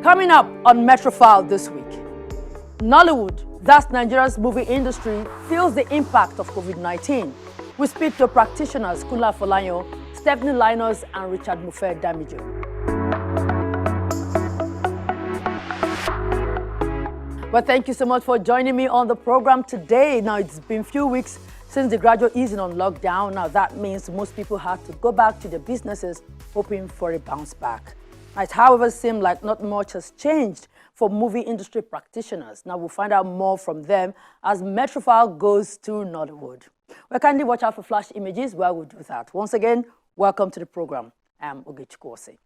Coming up on Metrofile this week, Nollywood, that's Nigeria's movie industry, feels the impact of COVID-19. We speak to practitioners Kunle Afolayan, Stephanie Linus, and Richard Mufe Damijo. Well, thank you so much for joining me on the program today. Now, it's been a few weeks since the gradual easing on lockdown. Now, that means most people had to go back to their businesses, hoping for a bounce back. It, however, seems like not much has changed for movie industry practitioners. Now, we'll find out more from them as Metrofile goes to Nollywood. Well, kindly watch out for flash images while we do that. Once again, welcome to the program. I'm Ogechi.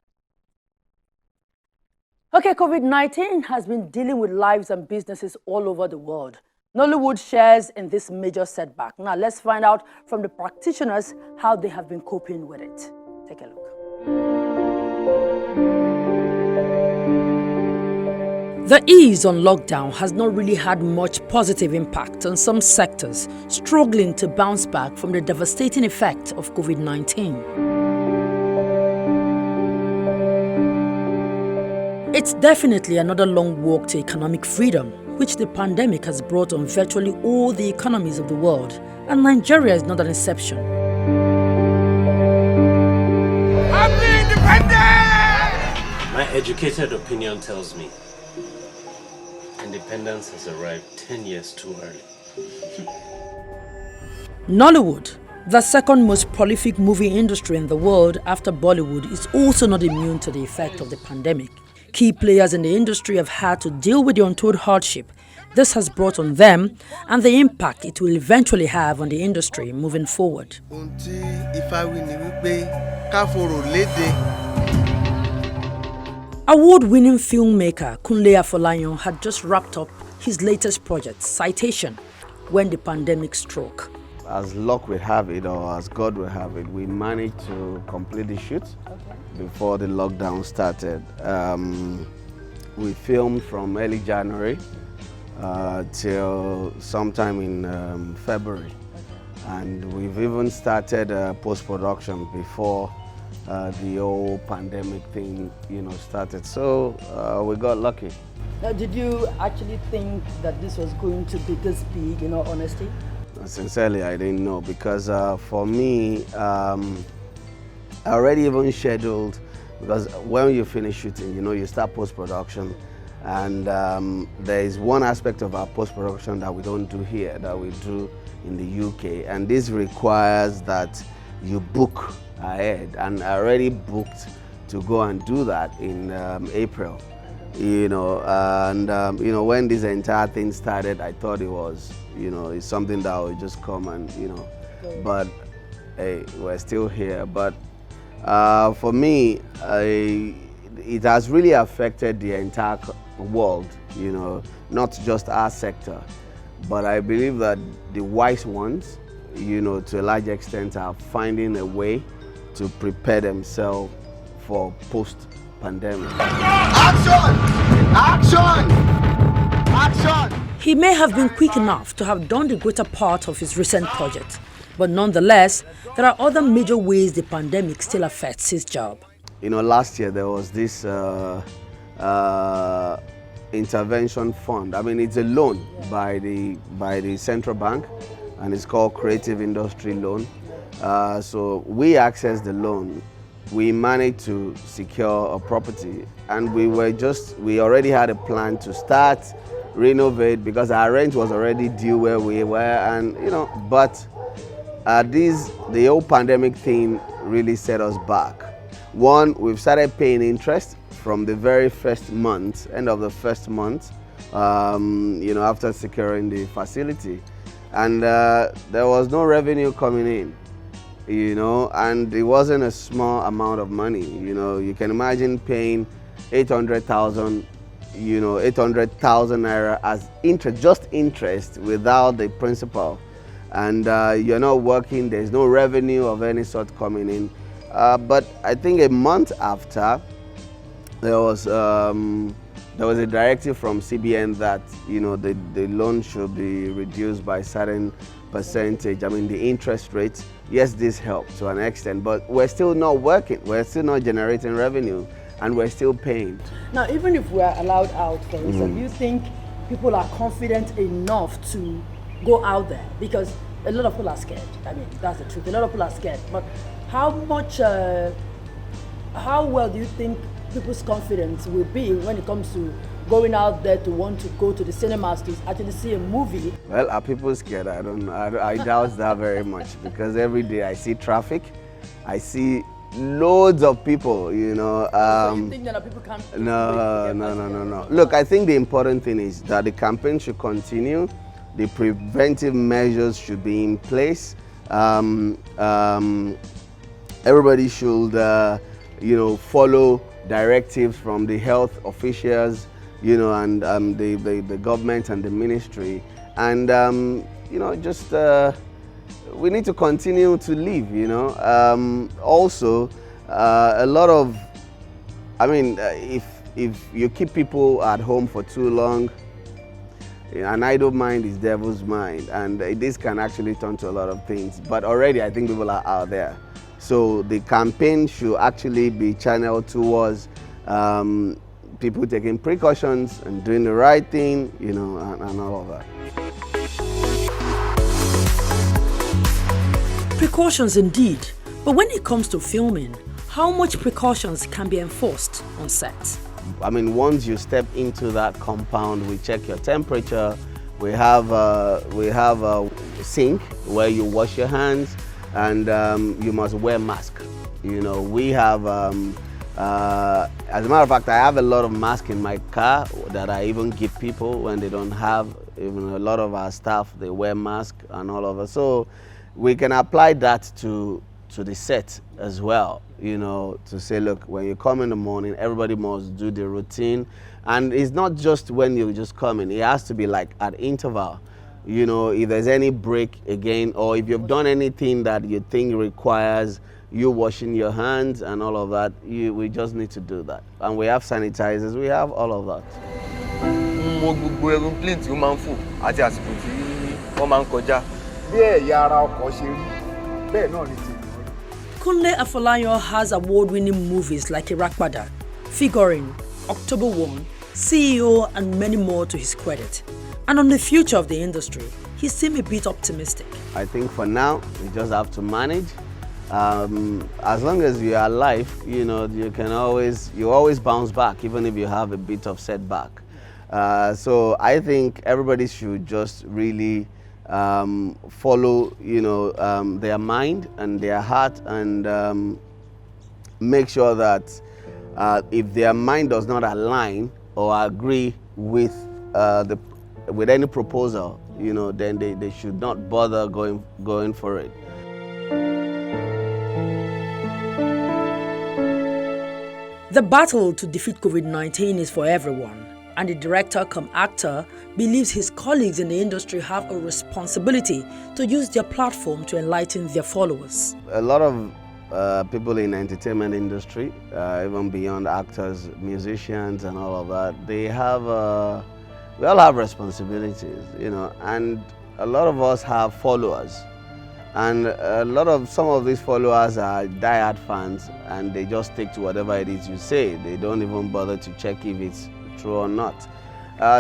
Okay, COVID-19 has been dealing with lives and businesses all over the world. Nollywood shares in this major setback. Now, let's find out from the practitioners how they have been coping with it. Take a look. The ease on lockdown has not really had much positive impact on some sectors struggling to bounce back from the devastating effect of COVID-19. It's definitely another long walk to economic freedom, which the pandemic has brought on virtually all the economies of the world, and Nigeria is not an exception. Happy independence! My educated opinion tells me independence has arrived 10 years too early. Nollywood, the second most prolific movie industry in the world after Bollywood, is also not immune to the effect of the pandemic. Key players in the industry have had to deal with the untold hardship this has brought on them and the impact it will eventually have on the industry moving forward. Award-winning filmmaker Kunle Afolayan had just wrapped up his latest project, Citation, when the pandemic struck. As luck would have it, or as God would have it, we managed to complete the shoot before the lockdown started. We filmed from early January till sometime in February. And we've even started post-production before the whole pandemic thing, started. So we got lucky. Now, did you actually think that this was going to be this big, in all honesty? Sincerely, I didn't know, because for me, I already even scheduled, because when you finish shooting, you start post-production, and there is one aspect of our post-production that we don't do here, that we do in the UK, and this requires that you book ahead, and I already booked to go and do that in April, when this entire thing started, I thought it was, it's something that would just come and, but hey, we're still here. But for me, it has really affected the entire world, not just our sector, but I believe that the wise ones, to a large extent, are finding a way to prepare themselves for post-pandemic. Action! Action! Action! He may have been quick enough to have done the greater part of his recent project, but nonetheless, there are other major ways the pandemic still affects his job. Last year there was this intervention fund. I mean, it's a loan by the central bank, and it's called Creative Industry Loan. So we accessed the loan. We managed to secure a property, and we already had a plan to start renovate, because our rent was already due where we were, and but the whole pandemic thing really set us back. One, we've started paying interest from the very first month, end of the first month, after securing the facility, and there was no revenue coming in. And it wasn't a small amount of money. You can imagine paying 800,000 naira as interest, just interest, without the principal. And you're not working, there's no revenue of any sort coming in. But I think a month after, there was a directive from CBN that, the loan should be reduced by a certain percentage. I mean, the interest rates. Yes, this helped to an extent, but we're still not working. We're still not generating revenue. and we're still paying. Now, even if we're allowed out, for instance, do you think people are confident enough to go out there? Because a lot of people are scared. I mean, that's the truth. A lot of people are scared. But how well do you think people's confidence will be when it comes to going out there to want to go to the cinemas to actually see a movie? Well, are people scared? I doubt that very much, because every day I see traffic, I see loads of people, you know. So you think that people can't? No. Look, I think the important thing is that the campaign should continue. The preventive measures should be in place. Everybody should, follow directives from the health officials, and the government and the ministry, and we need to continue to live. Also, a lot of, if you keep people at home for too long, an idle mind is devil's mind, and this can actually turn to a lot of things. But already, I think people are out there. So the campaign should actually be channeled towards people taking precautions and doing the right thing, and all of that. Precautions indeed. But when it comes to filming, how much precautions can be enforced on set? Once you step into that compound, we check your temperature. We have a sink where you wash your hands, and you must wear mask. We have, as a matter of fact, I have a lot of masks in my car that I even give people when they don't have. Even a lot of our staff, they wear masks and all of us. So we can apply that to the set as well, to say, look, when you come in the morning, everybody must do the routine. And it's not just when you just come in, it has to be like at interval. If there's any break again, or if you've done anything that you think requires you washing your hands and all of that, we just need to do that. And we have sanitizers, we have all of that. Kunle Afolayan has award-winning movies like Irakpada, Figuring, October 1, CEO, and many more to his credit. And on the future of the industry, he seemed a bit optimistic. I think for now, we just have to manage. As long as you are alive, you always bounce back, even if you have a bit of setback. So I think everybody should just really follow, their mind and their heart, and make sure that if their mind does not align or agree with any proposal, then they should not bother going for it. The battle to defeat COVID-19 is for everyone, and the director cum actor believes his colleagues in the industry have a responsibility to use their platform to enlighten their followers. A lot of people in the entertainment industry, even beyond actors, musicians and all of that, we all have responsibilities, and a lot of us have followers. And some of these followers are diehard fans, and they just stick to whatever it is you say. They don't even bother to check if it's true or not.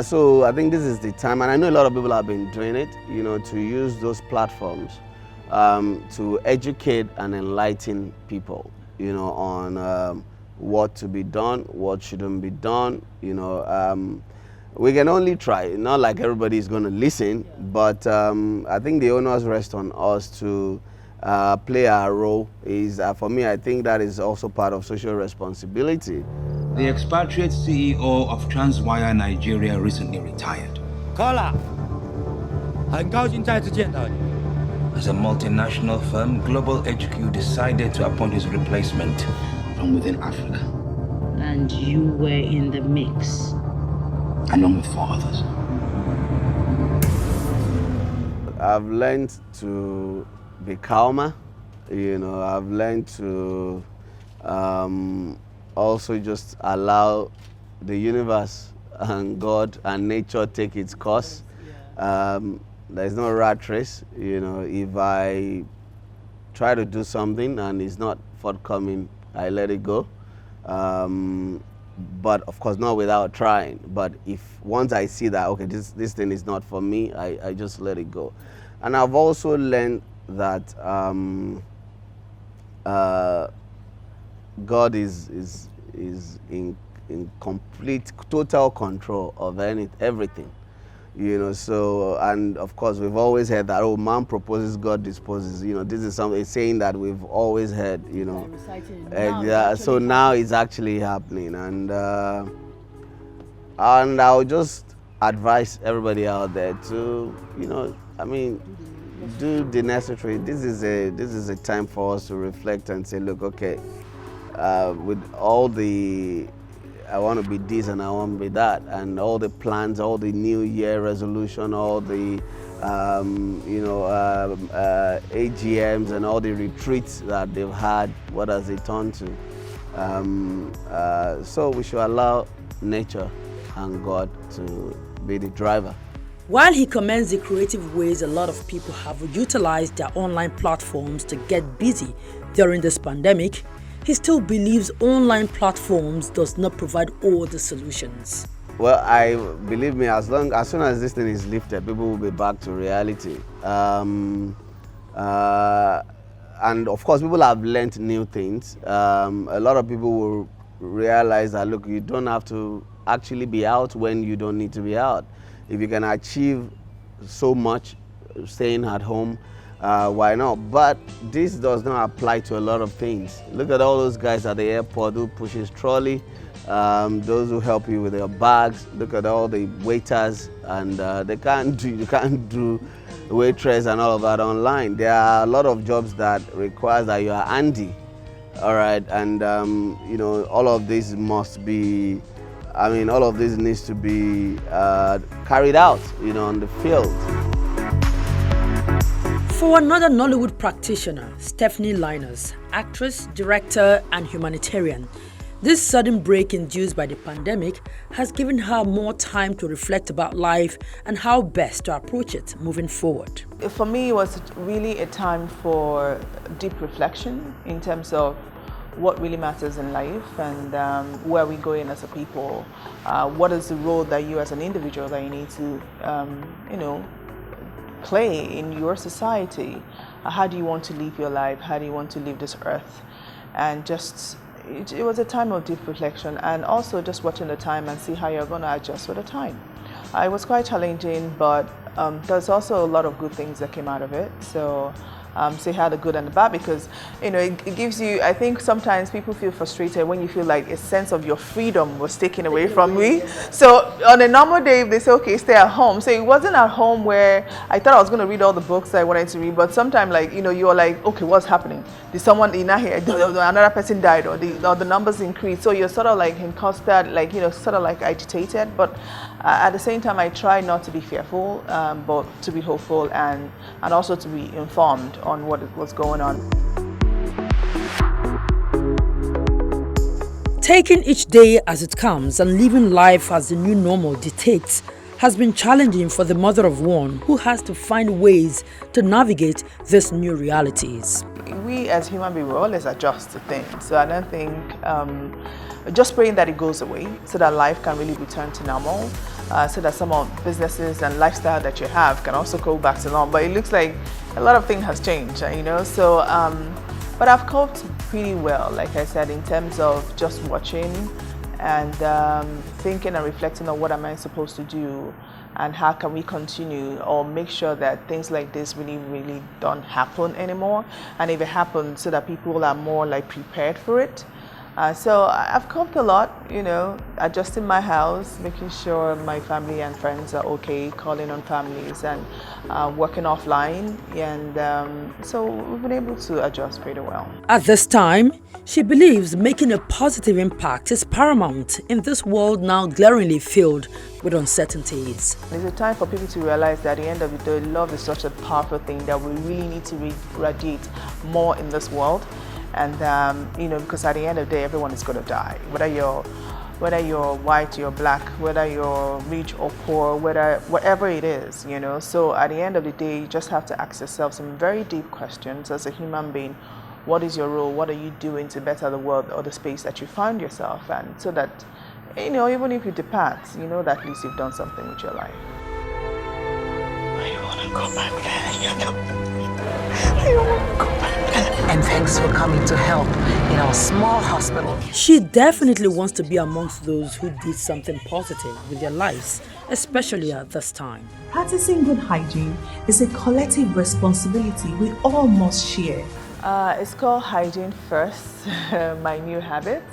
So I think this is the time, and I know a lot of people have been doing it, to use those platforms to educate and enlighten people, on what to be done, what shouldn't be done. We can only try, not like everybody is going to listen, but I think the onus rests on us to play our role. For me, I think that is also part of social responsibility. The expatriate CEO of Transwire Nigeria recently retired. Kola, 很高兴再次见到你。 As a multinational firm, Global HQ decided to appoint his replacement from within Africa. And you were in the mix. Along with 4 others. I've learned to be calmer, I've learned to also just allow the universe and God and nature take its course. There's no rat race, if I try to do something and it's not forthcoming, I let it go. But of course not without trying. But if once I see that, okay, this thing is not for me, I just let it go. And I've also learned that God is in complete, total control of everything. You know, so, and of course we've always heard that, oh, man proposes, God disposes. You know, this is something, saying that we've always heard, you know. Yeah, so now it's actually happening. And I'll just advise everybody out there to, you know, I mean, do the necessary. This is a time for us to reflect and say, look, okay, with all the, I want to be this and I want to be that, and all the plans, all the New Year resolution, all the AGMs and all the retreats that they've had, what has it turned to? So we should allow nature and God to be the driver. While he commends the creative ways a lot of people have utilized their online platforms to get busy during this pandemic, he still believes online platforms does not provide all the solutions. Well, believe me, as soon as this thing is lifted, people will be back to reality. And of course, people have learned new things. A lot of people will realize that, look, you don't have to actually be out when you don't need to be out. If you can achieve so much staying at home, why not? But this does not apply to a lot of things. Look at all those guys at the airport who pushes trolley, those who help you with your bags. Look at all the waiters, and you can't do waitress and all of that online. There are a lot of jobs that requires that you are handy, all right, and you know, all of this must be, I mean, all of this needs to be carried out, you know, on the field. For another Nollywood practitioner, Stephanie Linus, actress, director, and humanitarian, this sudden break induced by the pandemic has given her more time to reflect about life and how best to approach it moving forward. For me, it was really a time for deep reflection in terms of what really matters in life and where we're going as a people. What is the role that you as an individual that you need to, play in your society? How do you want to live your life? How do you want to live this earth? And just, it was a time of deep reflection, and also just watching the time and see how you're going to adjust with the time. It was quite challenging, but there's also a lot of good things that came out of it. So say how the good and the bad, because you know it gives you, I think sometimes people feel frustrated when you feel like a sense of your freedom was taken away from me. So on a normal day, if they say, okay, stay at home. So it wasn't at home where I thought I was going to read all the books I wanted to read, but sometimes, like, you know, you're like, okay, what's happening? Did someone in here, another person died, or the numbers increased? So you're sort of like in constant, like, you know, sort of like agitated. But at the same time, I try not to be fearful, but to be hopeful and also to be informed on what was going on. Taking each day as it comes and living life as the new normal dictates has been challenging for the mother of one who has to find ways to navigate these new realities. We as human beings, we always adjust to things. So I don't think, just praying that it goes away so that life can really return to normal, so that some of businesses and lifestyle that you have can also go back to normal. But it looks like a lot of things has changed, you know. So, but I've coped pretty well, like I said, in terms of just watching and thinking and reflecting on what am I supposed to do and how can we continue or make sure that things like this really don't happen anymore, and if it happens, so that people are more like prepared for it. So I've coped a lot, you know, adjusting my house, making sure my family and friends are okay, calling on families and working offline. And so we've been able to adjust pretty well. At this time, she believes making a positive impact is paramount in this world now glaringly filled with uncertainties. It's a time for people to realize that at the end of the day, love is such a powerful thing that we really need to radiate more in this world. And you know, because at the end of the day, everyone is going to die. Whether you're white, you're black, whether you're rich or poor, whatever it is, you know. So at the end of the day, you just have to ask yourself some very deep questions as a human being. what is your role, what are you doing to better the world or the space that you find yourself, and so that, you know, even if you depart, you know that at least you've done something with your life. I want to go back there, you know. I want to go back there. And thanks for coming to help in our small hospital. She definitely wants to be amongst those who did something positive with their lives, especially at this time. Practicing good hygiene is a collective responsibility we all must share. It's called Hygiene First, my new habit.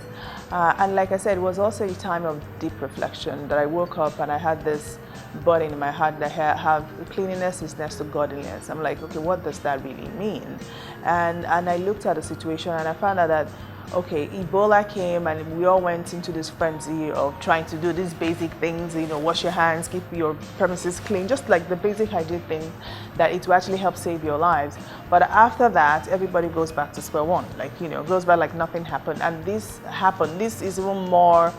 And like I said, it was also a time of deep reflection that I woke up and I had this burden in my heart that have cleanliness is next to godliness. I'm like, okay, what does that really mean? And I looked at the situation and I found out that, okay, Ebola came and we all went into this frenzy of trying to do these basic things, you know, wash your hands, keep your premises clean, just like the basic hygiene things that it will actually help save your lives. But after that, everybody goes back to square one, like, you know, goes back like nothing happened. And this happened. This is even more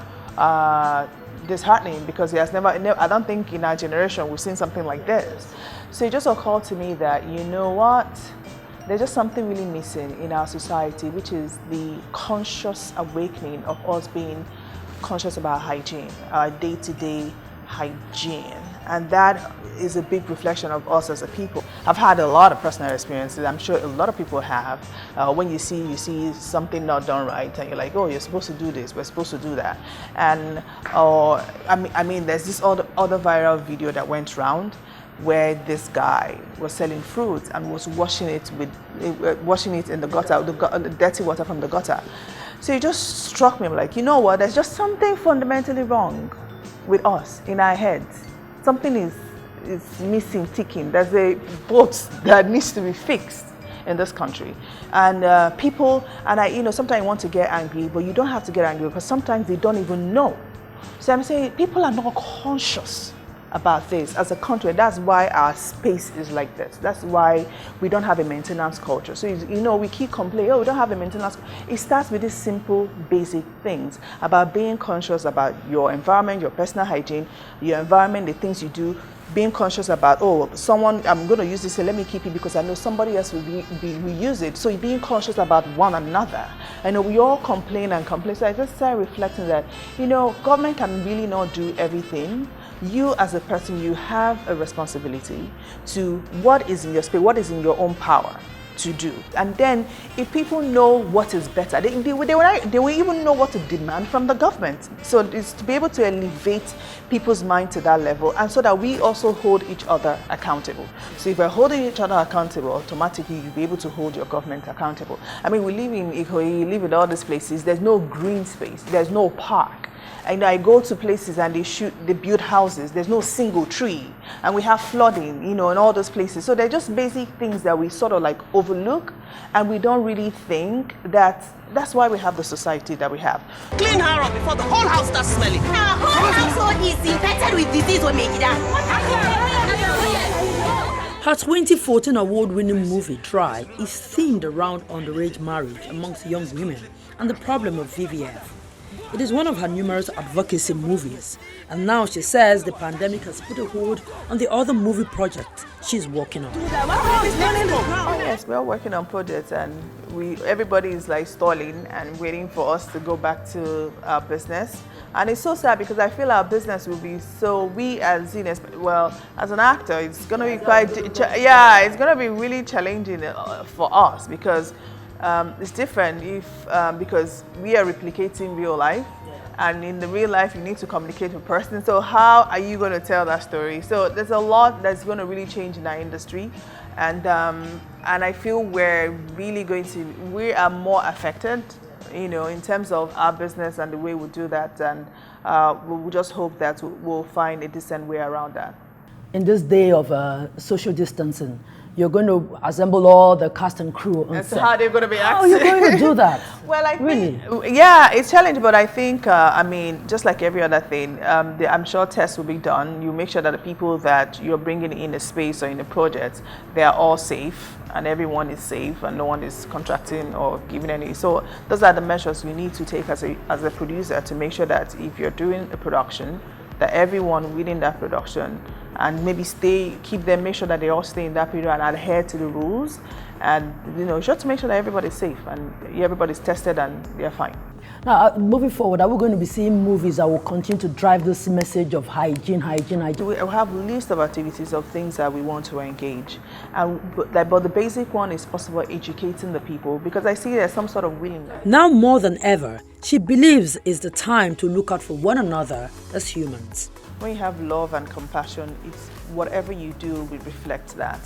disheartening because it has never, I don't think in our generation we've seen something like this. So it just occurred to me that, you know what? There's just something really missing in our society, which is the conscious awakening of us being conscious about hygiene, our day-to-day hygiene. And that is a big reflection of us as a people. I've had a lot of personal experiences. I'm sure a lot of people have. When you see something not done right, and you're like, oh, you're supposed to do this, we're supposed to do that. And I mean, there's this other viral video that went around where this guy was selling fruit and was washing it in the gutter, the dirty water from the gutter. So it just struck me, I'm like, you know what? There's just something fundamentally wrong with us in our heads. Something is missing, ticking. There's a boat that needs to be fixed in this country. And people, and you know, sometimes you want to get angry, but you don't have to get angry because sometimes they don't even know. So I'm saying people are not conscious about this as a country. That's why our space is like this. That's why we don't have a maintenance culture. So, you know, we keep complaining, oh, we don't have a maintenance. It starts with these simple, basic things about being conscious about your environment, your personal hygiene, your environment, the things you do, being conscious about, oh, someone, I'm going to use this, so let me keep it because I know somebody else will use it. So being conscious about one another. I know we all complain and complain. So I just started reflecting that, you know, government can really not do everything. You as a person, you have a responsibility to what is in your space, what is in your own power to do. And then if people know what is better, they will even know what to demand from the government. So it's to be able to elevate people's mind to that level, and so that we also hold each other accountable. So if we're holding each other accountable, automatically you'll be able to hold your government accountable. I mean, we live in Ikoyi, you live in all these places, there's no green space, there's no park. And I go to places and they build houses, there's no single tree, and we have flooding, you know, in all those places. So they're just basic things that we sort of like overlook, and we don't really think that's why we have the society that we have. Clean her up before the whole house starts smelling. Our whole household is infected with disease when make it out. Her 2014 award-winning movie, Try, is themed around underage marriage amongst young women and the problem of VVF. It is one of her numerous advocacy movies, and now she says the pandemic has put a hold on the other movie project she's working on. Oh yes, we're working on projects, and everybody is like stalling and waiting for us to go back to our business. And it's so sad because I feel our business will be we as as an actor, it's going to be quite, it's going to be really challenging for us because it's different because we are replicating real life, and in the real life you need to communicate with person. So how are you going to tell that story? So there's a lot that's going to really change in our industry, and I feel we are more affected, you know, in terms of our business and the way we do that, and we'll just hope that we'll find a decent way around that. In this day of social distancing, you're going to assemble all the cast and crew on That's set. how they're going to be acting. How are you going to do that? Well, I think, yeah, it's challenging, but I think, I mean, just like every other thing, I'm sure tests will be done. You make sure that the people that you're bringing in a space or in a project, they are all safe, and everyone is safe, and no one is contracting or giving any. So those are the measures you need to take as a producer to make sure that if you're doing a production, that everyone within that production and maybe make sure that they all stay in that period and adhere to the rules, and just to make sure that everybody's safe and everybody's tested and they're fine. Now, moving forward, are we going to be seeing movies that will continue to drive this message of hygiene? We have a list of activities of things that we want to engage, but the basic one is possible educating the people, because I see there's some sort of willingness. Now more than ever, she believes it's the time to look out for one another as humans. When you have love and compassion, it's whatever you do will reflect that.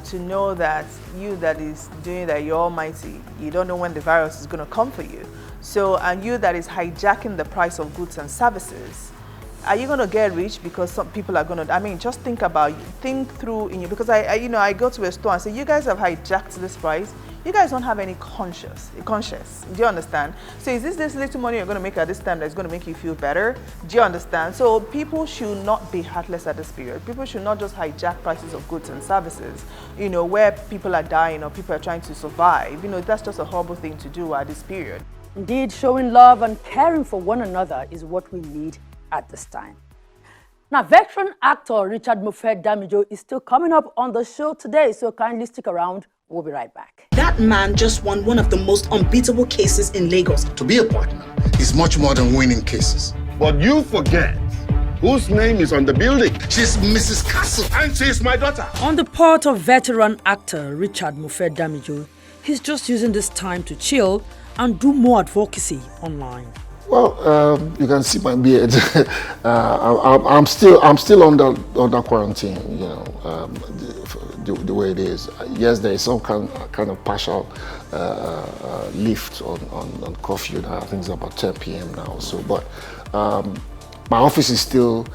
To know that you that is doing that, you're almighty, you don't know when the virus is going to come for you. So, and you that is hijacking the price of goods and services, are you going to get rich because some people are going to, just think through in you, because I go to a store and say, you guys have hijacked this price. You guys don't have any conscience. Do you understand? So is this little money you're going to make at this time that's going to make you feel better? Do you understand? So people should not be heartless at this period. People should not just hijack prices of goods and services, where people are dying or people are trying to survive. That's just a horrible thing to do at this period. Indeed, showing love and caring for one another is what we need at this time. Now, veteran actor Richard Mofe-Damijo is still coming up on the show today, so kindly stick around. We'll be right back. That man just won one of the most unbeatable cases in Lagos. To be a partner is much more than winning cases. But you forget whose name is on the building. She's Mrs. Castle, and she's my daughter. On the part of veteran actor Richard Mofe-Damijo, he's just using this time to chill and do more advocacy online. Well, you can see my beard. I'm still under quarantine. The way it is. Yes, there is some kind of partial lift on curfew now. I think it's about 10 p.m. now. So, but my office is still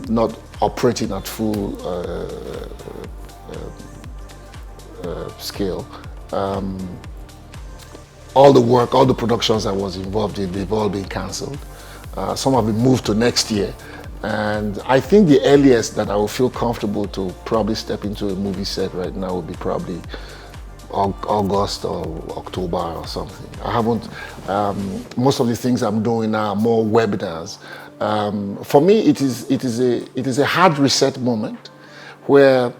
not operating at full scale. All the work, all the productions I was involved in, they've all been cancelled. Some have been moved to next year. And I think the earliest that I will feel comfortable to probably step into a movie set right now would be probably August or October or something. I haven't, most of the things I'm doing now are more webinars. For me, it is a hard reset moment where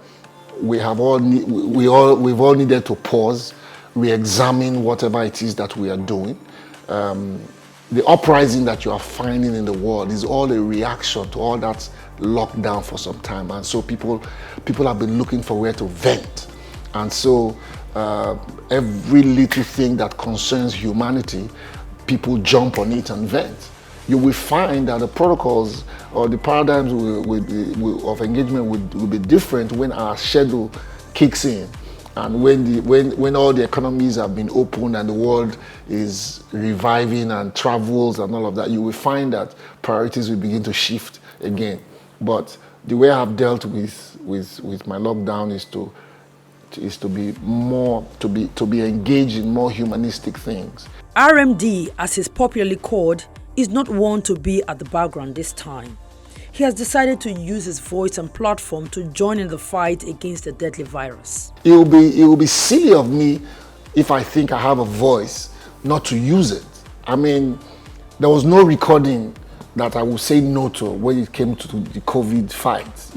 we've all needed to pause, re-examine whatever it is that we are doing. The uprising that you are finding in the world is all a reaction to all that lockdown for some time, and so people have been looking for where to vent, and so every little thing that concerns humanity, people jump on it and vent. You will find that the protocols or the paradigms of engagement will be different when our schedule kicks in. And when all the economies have been opened and the world is reviving and travels and all of that, you will find that priorities will begin to shift again. But the way I've dealt with my lockdown is to be engaged in more humanistic things. RMD, as he's popularly called, is not one to be at the background this time. He has decided to use his voice and platform to join in the fight against the deadly virus. It will be silly of me if I think I have a voice not to use it. I mean, there was no recording that I would say no to when it came to the COVID fight.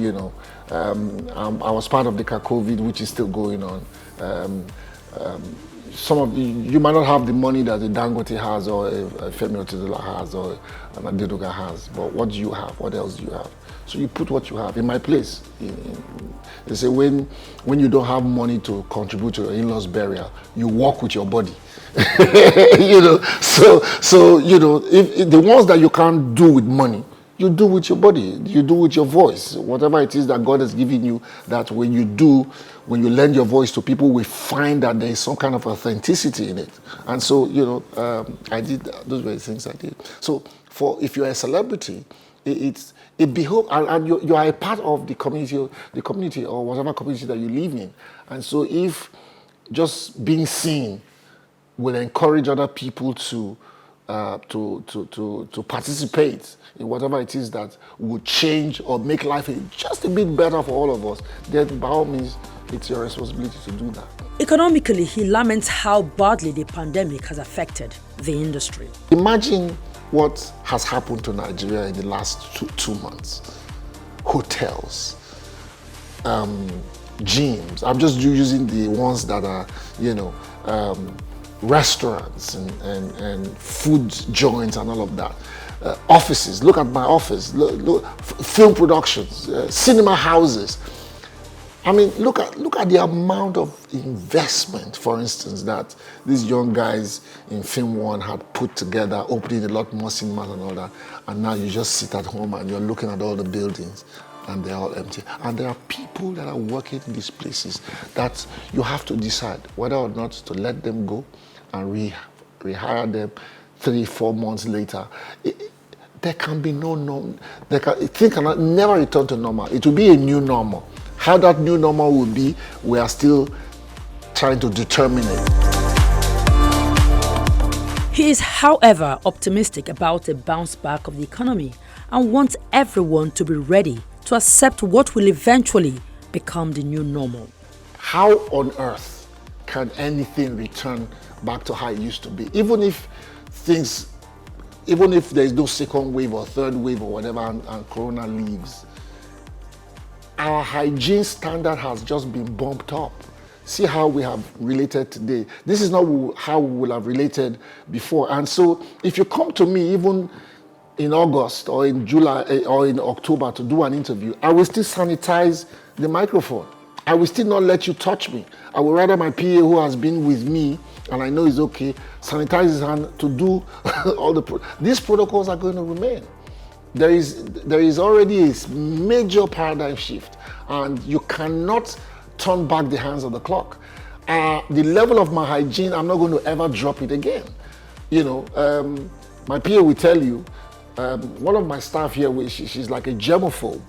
I was part of the COVID, which is still going on. Some of you might not have the money that a Dangote has, or a Femi Otedola has, or an Adenuga has, but what do you have? What else do you have? So you put what you have. In my place, they say when you don't have money to contribute to your in-laws' burial, you walk with your body. So if the ones that you can't do with money, you do with your body, you do with your voice, whatever it is that God has given you, that when you lend your voice to people, we find that there is some kind of authenticity in it. And so, I did, those were the things I did. So if you're a celebrity, it behoves, and you are a part of the community or whatever community that you live in. And so if just being seen will encourage other people to participate in whatever it is that would change or make life just a bit better for all of us, then by all means, it's your responsibility to do that. Economically, he laments how badly the pandemic has affected the industry. Imagine what has happened to Nigeria in the last two months. Hotels, gyms. I'm just using the ones that are, restaurants and food joints and all of that. Offices, look at my office, look, film productions, cinema houses. I mean, look at the amount of investment, for instance, that these young guys in Film One had put together, opening a lot more cinemas and all that. And now you just sit at home and you're looking at all the buildings and they're all empty. And there are people that are working in these places that you have to decide whether or not to let them go and rehire them 3-4 months later. There can be no norm. Things cannot never return to normal. It will be a new normal. How that new normal will be, we are still trying to determine it. He is, however, optimistic about a bounce back of the economy and wants everyone to be ready to accept what will eventually become the new normal. How on earth can anything return back to how it used to be? Even if there is no second wave or third wave or whatever and Corona leaves, our hygiene standard has just been bumped up. See how we have related today. This is not how we would have related before. And so if you come to me even in August or in July or in October to do an interview, I will still sanitize the microphone. I will still not let you touch me. I will rather my PA who has been with me and I know is okay, sanitize his hand to do all these protocols are going to remain. There is already a major paradigm shift and you cannot turn back the hands of the clock. The level of my hygiene, I'm not going to ever drop it again. My PA will tell you, one of my staff here, she's like a germaphobe,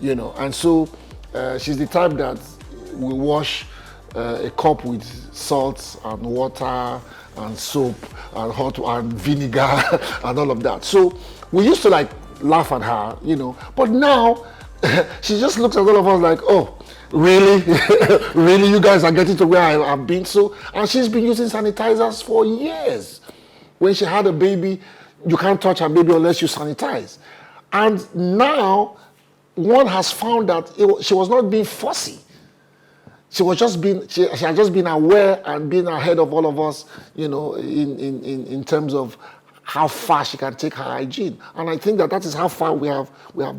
and so she's the type that will wash a cup with salt and water and soap and hot and vinegar and all of that. So we used to laugh at her, but now she just looks at all of us like, oh, really? Really, you guys are getting to where I've been? So, and she's been using sanitizers for years. When she had a baby, you can't touch her baby unless you sanitize. And now, one has found that she was not being fussy. She had just been aware and being ahead of all of us, in terms of how far she can take her hygiene. And I think that is how far we have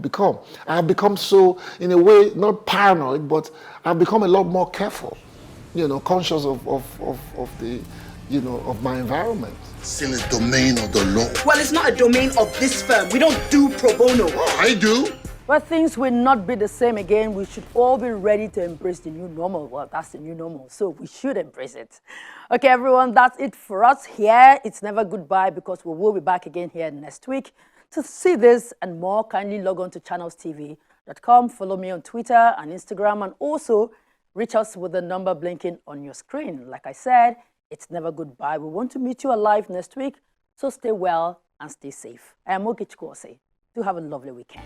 become. I have become so, in a way, not paranoid, but I've become a lot more careful, conscious of my environment. Still a domain of the law. Well, it's not a domain of this firm. We don't do pro bono. Oh, I do. But things will not be the same again. We should all be ready to embrace the new normal. Well, that's the new normal, so we should embrace it. Okay, everyone, that's it for us here. It's never goodbye because we will be back again here next week. To see this and more, kindly log on to channelstv.com. Follow me on Twitter and Instagram, and also reach us with the number blinking on your screen. Like I said, it's never goodbye. We want to meet you alive next week, so stay well and stay safe. I am Oge Chukwuose. Do have a lovely weekend.